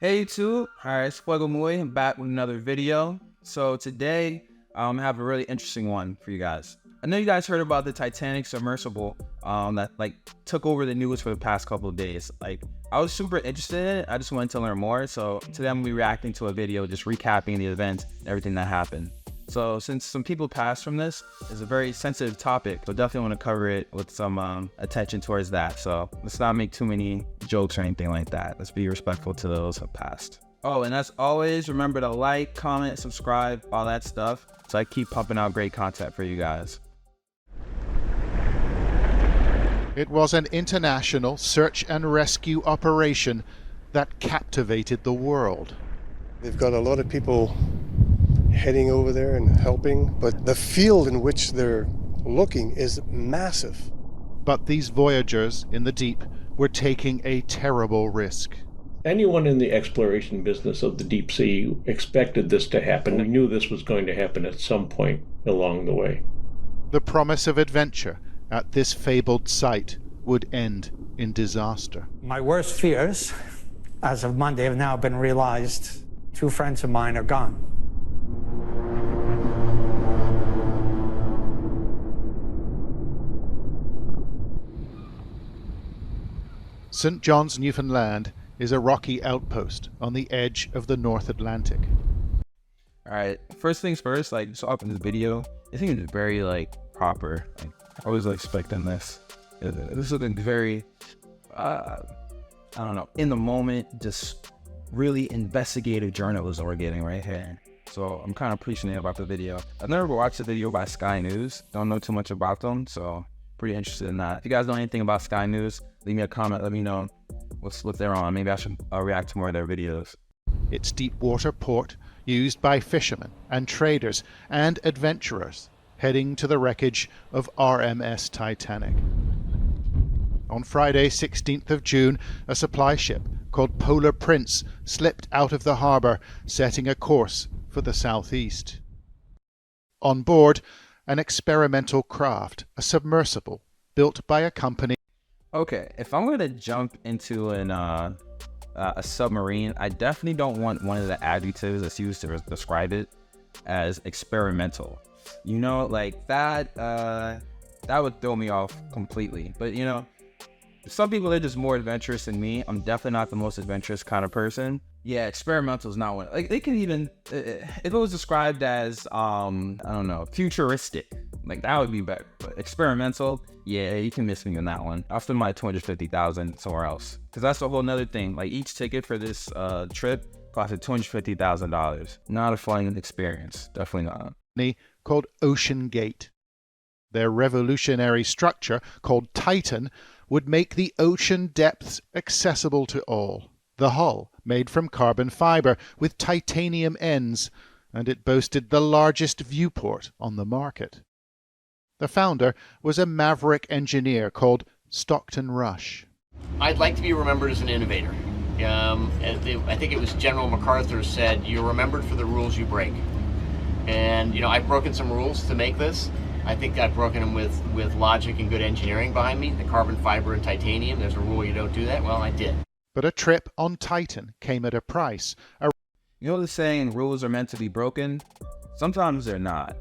Hey YouTube, alright, it's Fuego Muy. I'm back with another video. So today, I have a really interesting one for you guys. I know you guys heard about the Titanic submersible that took over the news for the past couple of days. I was super interested in it. I just wanted to learn more. So today I'm gonna be reacting to a video just recapping the event and everything that happened. So since some people passed from this, it's a very sensitive topic, so definitely want to cover it with some attention towards that. So let's not make too many jokes or anything like that. Let's be respectful to those who passed. Oh, and as always, remember to like, comment, subscribe, all that stuff, so I keep pumping out great content for you guys. It was an international search and rescue operation that captivated the world. They've got a lot of people heading over there and helping, but the field in which they're looking is massive. But these voyagers in the deep were taking a terrible risk. Anyone in the exploration business of the deep sea expected this to happen. We knew this was going to happen at some point along the way. The promise of adventure at this fabled site would end in disaster. My worst fears, as of Monday, have now been realized. 2 friends of mine are gone. St. John's, Newfoundland is a rocky outpost on the edge of the North Atlantic. Alright, first things first, just off in this video, I think it's very proper. I was expecting this. This looking very, I don't know, in the moment, just really investigative journalism we're getting right here. So I'm kind of appreciative about the video. I've never watched a video by Sky News. Don't know too much about them, so pretty interested in that. If you guys know anything about Sky News, leave me a comment, let me know what they're on. Maybe I should react to more of their videos. It's deep water port used by fishermen and traders and adventurers heading to the wreckage of RMS Titanic. On Friday, 16th of June, a supply ship called Polar Prince slipped out of the harbour, setting a course for the southeast. On board, an experimental craft, a submersible, built by a company. Okay, if I'm gonna jump into a submarine, I definitely don't want one of the adjectives that's used to describe it as experimental. You know, that would throw me off completely. But you know, some people are just more adventurous than me. I'm definitely not the most adventurous kind of person. Yeah, experimental is not one. They can even, if it was described as, I don't know, futuristic, that would be better. But experimental, yeah, you can miss me on that one. I'll spend my $250,000 somewhere else. Because that's a whole nother thing. Each ticket for this trip costed $250,000. Not a fun experience. Definitely not. Called Ocean Gate. Their revolutionary structure, called Titan, would make the ocean depths accessible to all. The hull, made from carbon fiber with titanium ends, and it boasted the largest viewport on the market. The founder was a maverick engineer called Stockton Rush. I'd like to be remembered as an innovator. I think it was General MacArthur said, "You're remembered for the rules you break." And I've broken some rules to make this. I think I've broken them with logic and good engineering behind me. The carbon fiber and titanium, there's a rule you don't do that. Well, I did. But a trip on Titan came at a price. You know the saying, rules are meant to be broken? Sometimes they're not.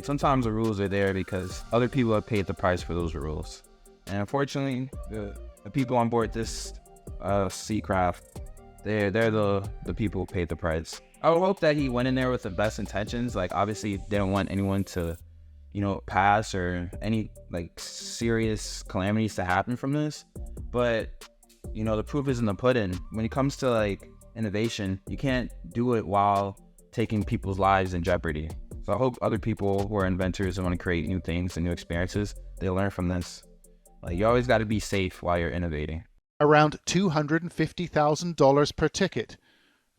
Sometimes the rules are there because other people have paid the price for those rules. And unfortunately, the people on board this sea craft, they're the people who paid the price. I would hope that he went in there with the best intentions. Obviously, they don't want anyone to, pass or any, serious calamities to happen from this. But, the proof is in the pudding. When it comes to, innovation, you can't do it while taking people's lives in jeopardy. So I hope other people who are inventors and want to create new things and new experiences, they learn from this. You always got to be safe while you're innovating. Around $250,000 per ticket.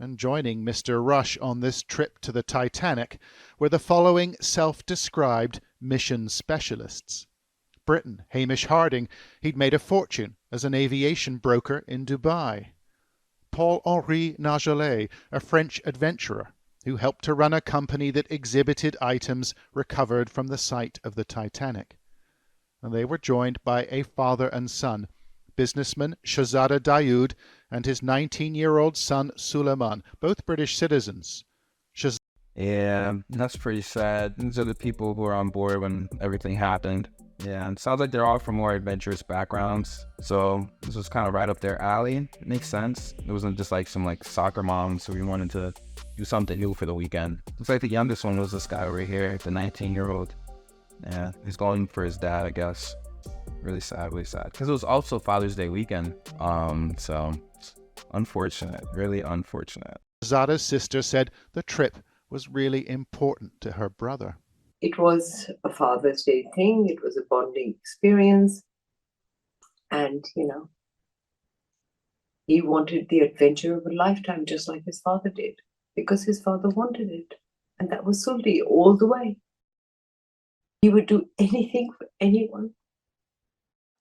And joining Mr. Rush on this trip to the Titanic were the following self-described mission specialists. Briton Hamish Harding, he'd made a fortune as an aviation broker in Dubai. Paul-Henri Nagelet, a French adventurer who helped to run a company that exhibited items recovered from the site of the Titanic. And they were joined by a father and son, businessman Shahzada Dayoud and his 19-year-old son Suleiman, both British citizens. Yeah, that's pretty sad. These are the people who were on board when everything happened. Yeah, it sounds like they're all from more adventurous backgrounds, so this was kind of right up their alley. It makes sense. It wasn't just like some like soccer moms who wanted to do something new for the weekend. Looks like the youngest one was this guy over here, the 19-year-old. Yeah, he's going for his dad, I guess. Really sad, because it was also Father's Day weekend. So unfortunate, really unfortunate. Shahzada's sister said the trip was really important to her brother. It was a Father's Day thing. It was a bonding experience. And, he wanted the adventure of a lifetime, just like his father did, because his father wanted it. And that was Sulti all the way. He would do anything for anyone.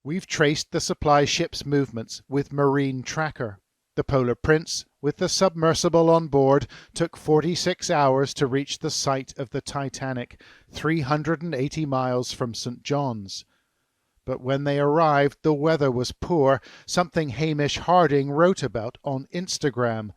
We've traced the supply ship's movements with Marine Tracker. The Polar Prince, with the submersible on board, took 46 hours to reach the site of the Titanic, 380 miles from St. John's. But when they arrived, the weather was poor, something Hamish Harding wrote about on Instagram.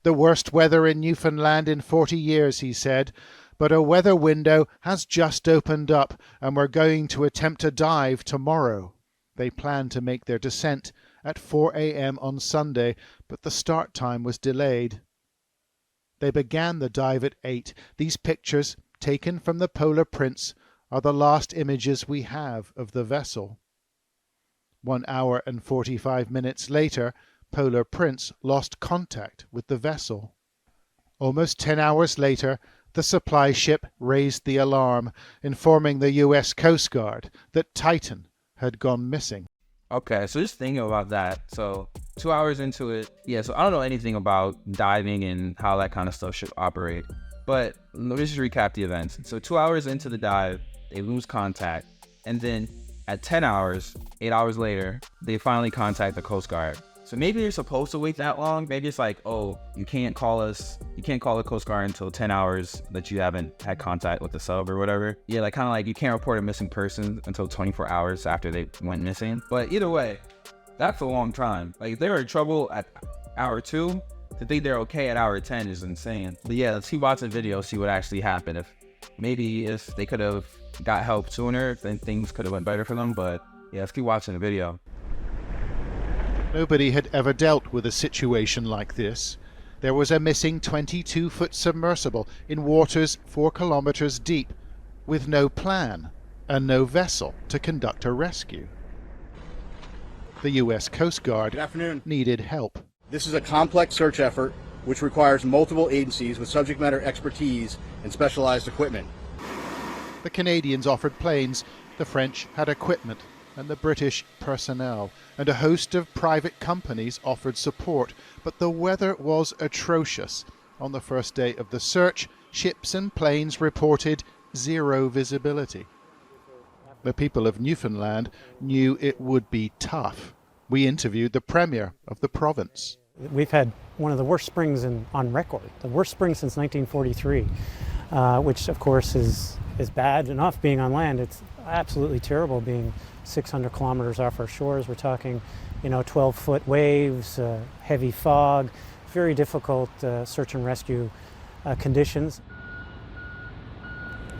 The worst weather in Newfoundland in 40 years, he said, but a weather window has just opened up and we're going to attempt a dive tomorrow. They planned to make their descent at 4 a.m. on Sunday, but the start time was delayed. They began the dive at 8. These pictures, taken from the Polar Prince, are the last images we have of the vessel. 1 hour and 45 minutes later, Polar Prince lost contact with the vessel. Almost 10 hours later, the supply ship raised the alarm, informing the U.S. Coast Guard that Titan had gone missing. Okay, so just thinking about that. So 2 hours into it, yeah, so I don't know anything about diving and how that kind of stuff should operate. But let me just recap the events. So 2 hours into the dive, they lose contact. And then at 10 hours, 8 hours later, they finally contact the Coast Guard. So maybe you're supposed to wait that long. Maybe it's like, oh, you can't call the Coast Guard until 10 hours that you haven't had contact with the sub or whatever. Yeah, like kind of like you can't report a missing person until 24 hours after they went missing. But either way, that's a long time. Like if they were in trouble at hour 2, to think they're okay at hour 10 is insane. But yeah, let's keep watching the video, see what actually happened. If they could have got help sooner, then things could have went better for them. But yeah, let's keep watching the video. Nobody had ever dealt with a situation like this. There was a missing 22-foot submersible in waters 4 kilometers deep, with no plan and no vessel to conduct a rescue. The U.S. Coast Guard needed help. This is a complex search effort which requires multiple agencies with subject matter expertise and specialized equipment. The Canadians offered planes, the French had equipment, and the British personnel, and a host of private companies offered support, but the weather was atrocious. On the first day of the search, ships and planes reported zero visibility. The people of Newfoundland knew it would be tough. We interviewed the Premier of the province. We've had one of the worst springs on record, the worst spring since 1943, which of course is bad enough being on land. It's absolutely terrible being 600 kilometers off our shores. We're talking, 12-foot waves, heavy fog, very difficult search and rescue conditions.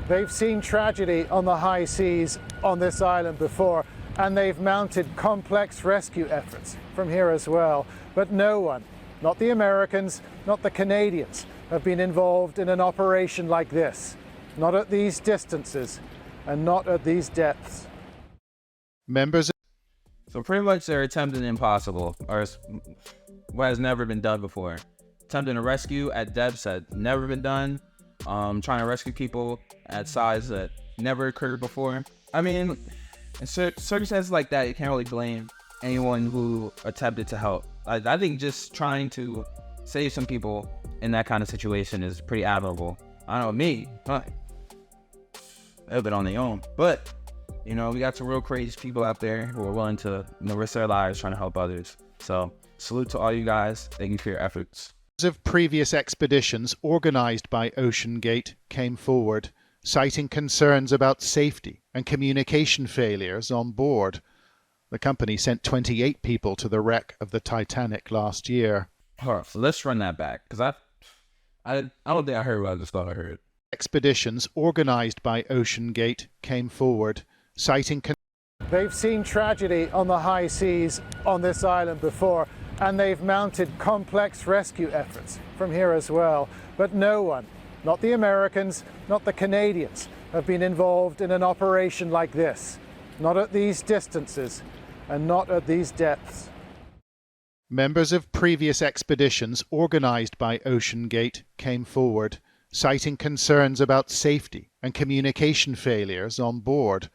They've seen tragedy on the high seas on this island before, and they've mounted complex rescue efforts from here as well. But no one, not the Americans, not the Canadians, have been involved in an operation like this. Not at these distances, and not at these depths. So pretty much they're attempting the impossible, or what has never been done before. Attempting a rescue at depths that never been done. Trying to rescue people at size that never occurred before. I mean, in circumstances like that, you can't really blame anyone who attempted to help. I think just trying to save some people in that kind of situation is pretty admirable. I don't know, me, they've been on their own. But, we got some real crazy people out there who are willing to risk their lives trying to help others. So, salute to all you guys. Thank you for your efforts. Of previous expeditions organised by OceanGate came forward, citing concerns about safety and communication failures on board. The company sent 28 people to the wreck of the Titanic last year. Hold on, so let's run that back, because I don't think I heard what I just thought I heard. Expeditions organized by OceanGate came forward, citing They've seen tragedy on the high seas on this island before, and they've mounted complex rescue efforts from here as well. But no one, not the Americans, not the Canadians, have been involved in an operation like this. Not at these distances, and not at these depths. Members of previous expeditions organized by OceanGate came forward, citing concerns about safety and communication failures on board.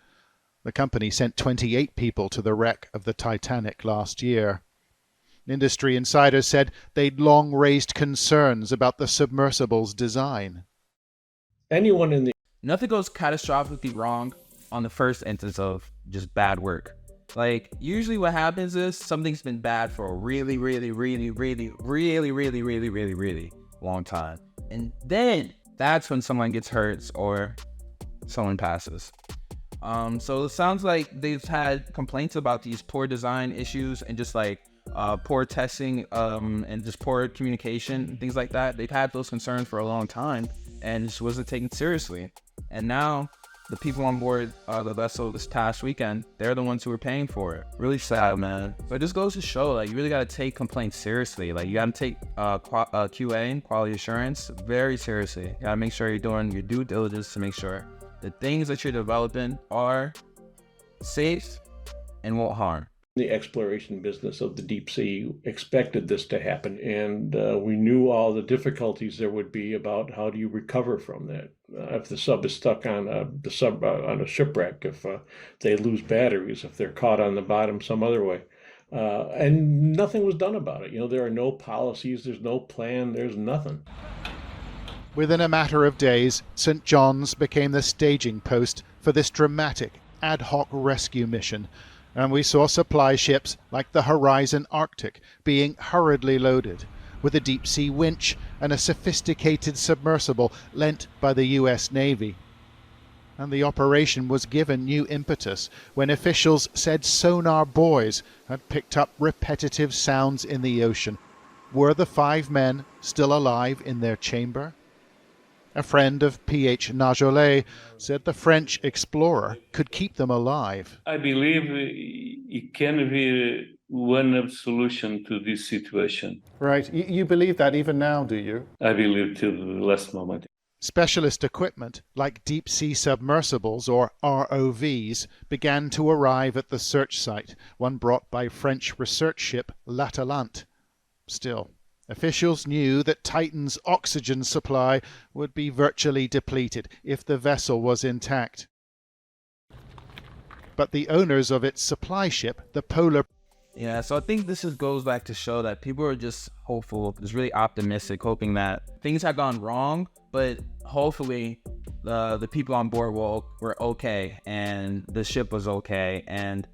The company sent 28 people to the wreck of the Titanic last year. Industry insiders said they'd long raised concerns about the submersible's design. Nothing goes catastrophically wrong on the first instance of just bad work. Like, usually what happens is something's been bad for a really long time. And then that's when someone gets hurt or someone passes. So it sounds like they've had complaints about these poor design issues and just like poor testing and just poor communication, things like that. They've had those concerns for a long time and just wasn't taken seriously. And now the people on board the vessel this past weekend, they're the ones who are paying for it. Really sad, man. But it just goes to show, like, you really got to take complaints seriously. Like, you got to take QA, quality assurance, very seriously. You got to make sure you're doing your due diligence to make sure the things that you're developing are safe and won't harm. The exploration business of the deep sea expected this to happen, and we knew all the difficulties there would be about how do you recover from that. If the sub is stuck on a shipwreck, if they lose batteries, if they're caught on the bottom some other way, and nothing was done about it. You know, there are no policies, there's no plan, there's nothing. Within a matter of days, St. John's became the staging post for this dramatic ad hoc rescue mission, and we saw supply ships like the Horizon Arctic being hurriedly loaded with a deep-sea winch and a sophisticated submersible lent by the US Navy. And the operation was given new impetus when officials said sonar buoys had picked up repetitive sounds in the ocean. Were the 5 men still alive in their chamber? A friend of P.H. Najolet said the French explorer could keep them alive. I believe it can be one of the solutions to this situation. Right. You believe that even now, do you? I believe till the last moment. Specialist equipment like deep-sea submersibles, or ROVs, began to arrive at the search site, one brought by French research ship L'Atalante. Still, officials knew that Titan's oxygen supply would be virtually depleted if the vessel was intact. But the owners of its supply ship, the Polar... Yeah, so I think this just goes back to show that people are just hopeful, just really optimistic, hoping that things have gone wrong, but hopefully the people on board were okay, and the ship was okay, and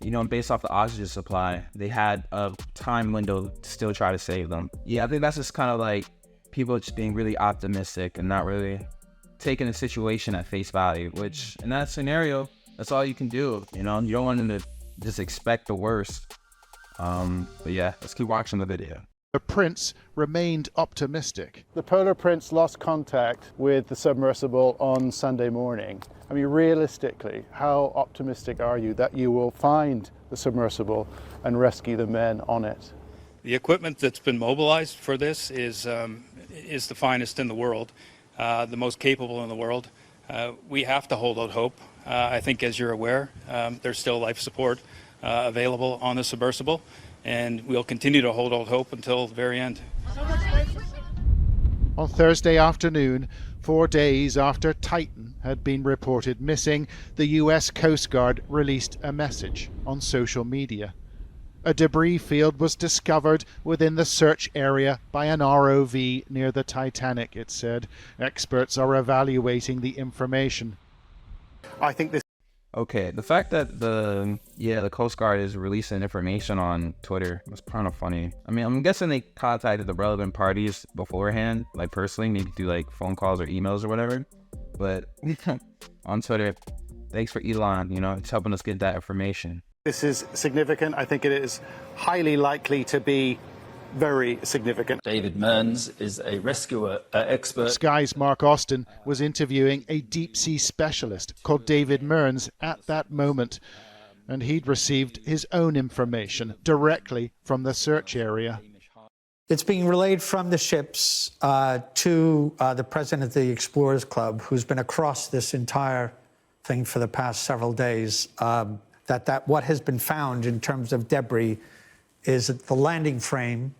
you know, based off the oxygen supply, they had a time window to still try to save them. Yeah, I think that's just kind of like people just being really optimistic and not really taking the situation at face value, which in that scenario, that's all you can do. You know, you don't want them to just expect the worst. But yeah, let's keep watching the video. The Prince remained optimistic. The Polar Prince lost contact with the submersible on Sunday morning. I mean, realistically, how optimistic are you that you will find the submersible and rescue the men on it? The equipment that's been mobilized for this is the finest in the world, the most capable in the world. We have to hold out hope. I think, as you're aware, there's still life support available on the submersible, and we'll continue to hold out hope until the very end. On Thursday afternoon, 4 days after Titan had been reported missing, the US Coast Guard released a message on social media. A debris field was discovered within the search area by an ROV near the Titanic, it said. Experts are evaluating the information. I think this... Okay, the fact that the Coast Guard is releasing information on Twitter was kind of funny. I mean, I'm guessing they contacted the relevant parties beforehand, like personally, maybe through like phone calls or emails or whatever. But on Twitter, thanks for Elon, you know, it's helping us get that information. This is significant. I think it is highly likely to be very significant. David Mearns is a rescue expert. Sky's Mark Austin was interviewing a deep-sea specialist called David Mearns at that moment, and he'd received his own information directly from the search area. It's being relayed from the ships to the president of the Explorers Club, who's been across this entire thing for the past several days, that what has been found in terms of debris is the landing frame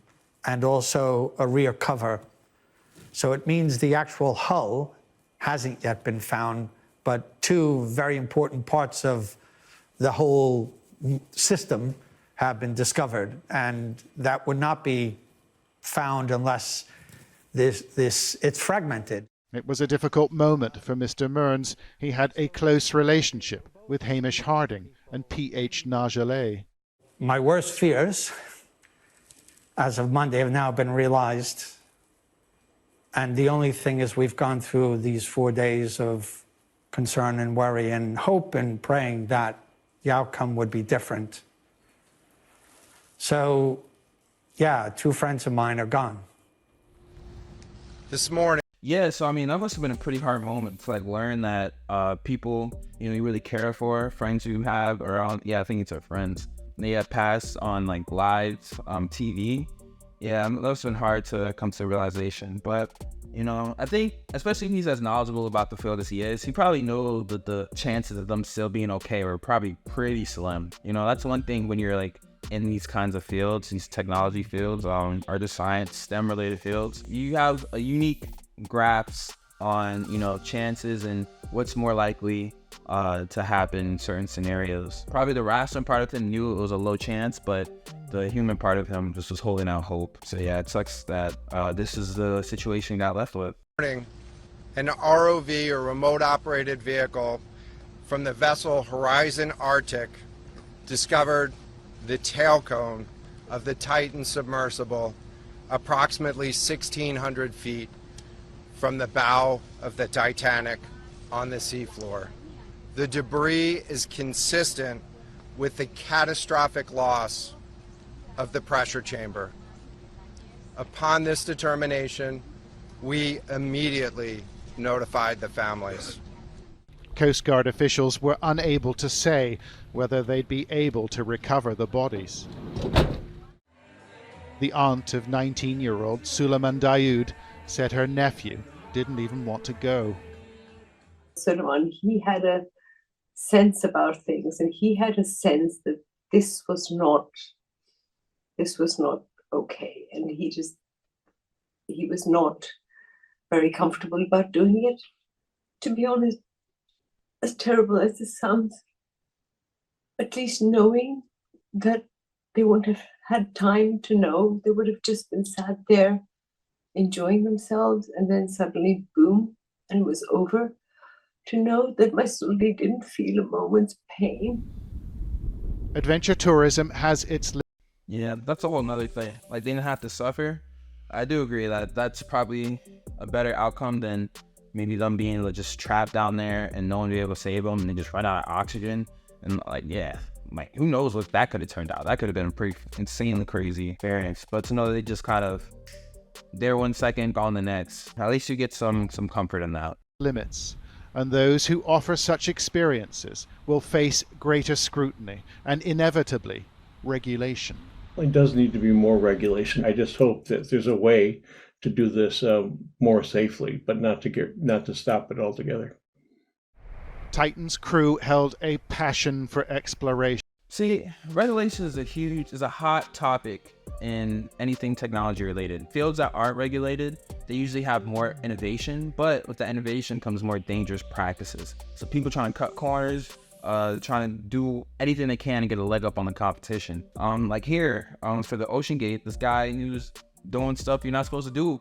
and also a rear cover. So it means the actual hull hasn't yet been found, but two very important parts of the whole system have been discovered, and that would not be found unless it's fragmented. It was a difficult moment for Mr. Mearns. He had a close relationship with Hamish Harding and P.H. Nagelet. My worst fears, as of Monday, have now been realized. And the only thing is we've gone through these 4 days of concern and worry and hope and praying that the outcome would be different. So, yeah, two friends of mine are gone. This morning. Yeah, so I mean, that must have been a pretty hard moment to like learn that people, you really care for, friends you have, or I think it's our friends, they have passed on like live TV. Yeah, that must have been hard to come to the realization. But I think, especially if he's as knowledgeable about the field as he is, he probably knows that the chances of them still being okay are probably pretty slim. That's one thing when you're like in these kinds of fields, these technology fields, art of science, STEM related fields. You have a unique grasp on chances and what's more likely to happen in certain scenarios. Probably the rational part of him knew it was a low chance, but the human part of him just was holding out hope. So yeah, it sucks that this is the situation he got left with. An ROV, or remote operated vehicle, from the vessel Horizon Arctic discovered the tail cone of the Titan submersible approximately 1,600 feet from the bow of the Titanic on the seafloor. The debris is consistent with the catastrophic loss of the pressure chamber. Upon this determination, we immediately notified the families. Coast Guard officials were unable to say whether they'd be able to recover the bodies. The aunt of 19-year-old Suleiman Daoud said her nephew didn't even want to go. Suleiman, he had a sense about things, and he had a sense that this was not okay, and he was not very comfortable about doing it. To be honest, as terrible as this sounds, at least knowing that they wouldn't have had time to know, they would have just been sat there enjoying themselves, and then suddenly, boom, and it was over. To know that my Sully didn't feel a moment's pain. Adventure tourism has its Yeah, that's a whole nother thing. Like, they didn't have to suffer. I do agree that that's probably a better outcome than maybe them being able to just trapped down there and no one be able to save them, and they just run out of oxygen. And who knows what that could have turned out. That could have been a pretty insanely crazy experience. But to know that they just kind of there 1 second, gone the next, at least you get some comfort in that. Limits, and those who offer such experiences will face greater scrutiny and inevitably regulation. There does need to be more regulation. I just hope that there's a way to do this more safely, but not to stop it altogether. Titan's crew held a passion for exploration. See, regulation is a hot topic in anything technology related. Fields that aren't regulated, they usually have more innovation, but with the innovation comes more dangerous practices. So people trying to cut corners, trying to do anything they can to get a leg up on the competition. Like here, for the Ocean Gate, this guy, he was doing stuff you're not supposed to do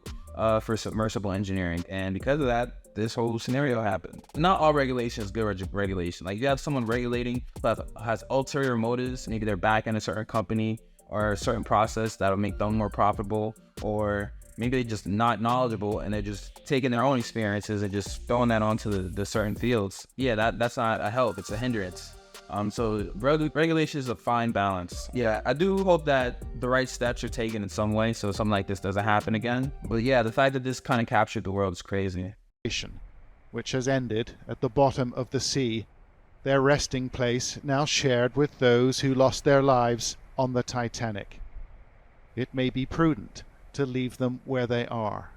for submersible engineering, and because of that, this whole scenario happened. Not all regulation is good regulation. Like, you have someone regulating that has ulterior motives, maybe they're backing a certain company or a certain process that'll make them more profitable, or maybe they're just not knowledgeable and they're just taking their own experiences and just throwing that onto the certain fields. Yeah, that's not a help, it's a hindrance. So regulation is a fine balance. Yeah, I do hope that the right steps are taken in some way so something like this doesn't happen again. But yeah, the fact that this kind of captured the world is crazy. Which has ended at the bottom of the sea, their resting place now shared with those who lost their lives on the Titanic. It may be prudent to leave them where they are.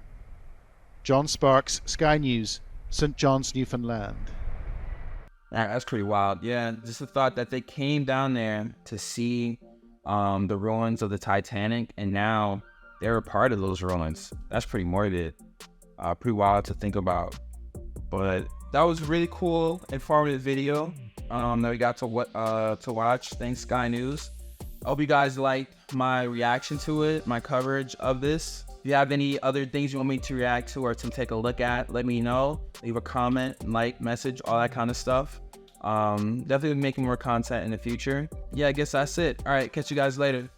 John Sparks, Sky News, St. John's, Newfoundland. That's pretty wild. Yeah, just the thought that they came down there to see the ruins of the Titanic, and now they're a part of those ruins. That's pretty morbid. Pretty wild to think about. But that was a really cool, informative video that we got to watch. Thanks, Sky News. I hope you guys liked my reaction to it, my coverage of this. If you have any other things you want me to react to or to take a look at, let me know. Leave a comment, like, message, all that kind of stuff. Definitely making more content in the future. Yeah, I guess that's it. All right, catch you guys later.